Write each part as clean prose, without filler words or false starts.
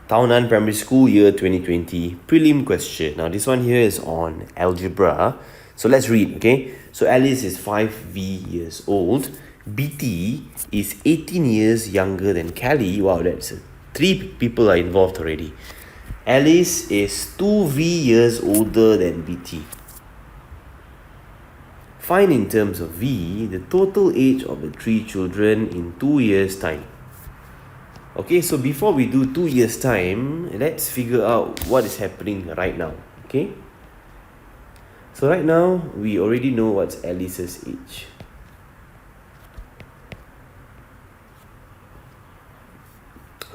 TAO NAN Primary School Year 2020 Prelim question. Now this one here is on algebra. So let's read, okay? So Alice is 5V years old. BT is 18 years younger than Kelly. Wow, that's 3 people are involved already. Alice is 2V years older than BT. Find in terms of V the total age of the 3 children in 2 years' time. Okay, so before we do 2 years' time, let's figure out what is happening right now. Okay? So right now, we already know what's Alice's age.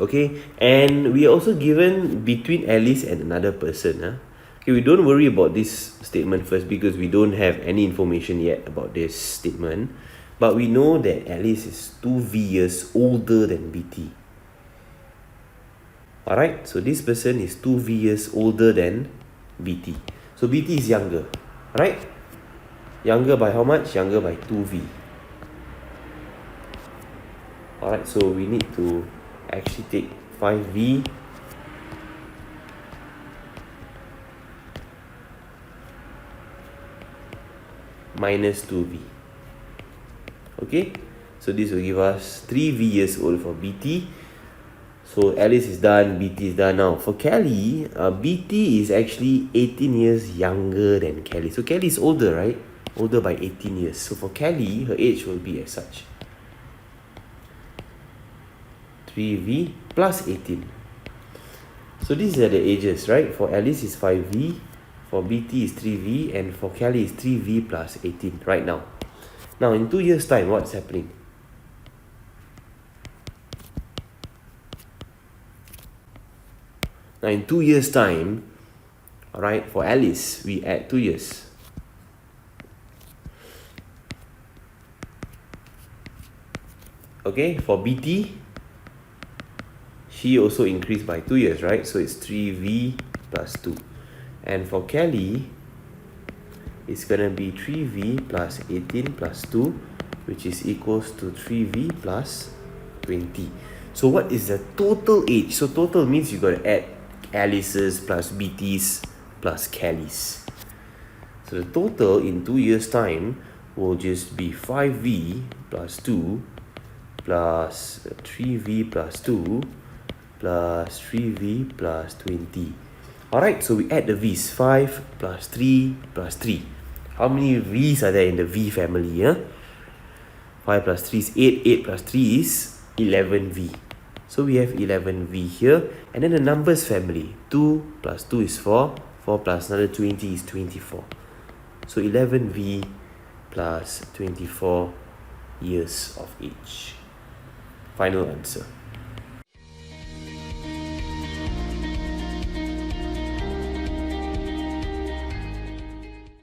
Okay, and we are also given between Alice and another person. Okay, we don't worry about this statement first because we don't have any information yet about this statement. But we know that Alice is 2V years older than BT. Alright, so this person is 2V years older than BT. So BT is younger, right? Younger by how much? Younger by 2V. Alright, so we need to actually take 5V minus 2V. Okay, so this will give us 3V years old for BT. So Alice is done, BT is done. Now for Kelly, BT is actually 18 years younger than Kelly. So Kelly is older, right? Older by 18 years. So for Kelly, her age will be as such. 3V plus 18. So these are the ages, right? For Alice is 5V, for BT is 3V, and for Kelly is 3V plus 18 right now. Now in 2 years' time, what's happening? Now in 2 years' time, alright, for Alice, we add 2 years. Okay, for BT, she also increased by 2 years, right? So it's 3V plus 2. And for Kelly, it's gonna be 3V plus 18 plus 2, which is equals to 3V plus 20. So what is the total age? So total means you gotta add Alice's plus BT's plus Kelly's. So the total in 2 years' time will just be 5V plus 2 plus 3V plus 2 plus 3V plus 20. Alright, so we add the V's. 5 plus 3 plus 3. How many V's are there in the V family? 5 plus 3 is 8. 8 plus 3 is 11V. So we have 11V here. And then the numbers family. 2 plus 2 is 4. 4 plus another 20 is 24. So 11V plus 24 years of age. Final answer.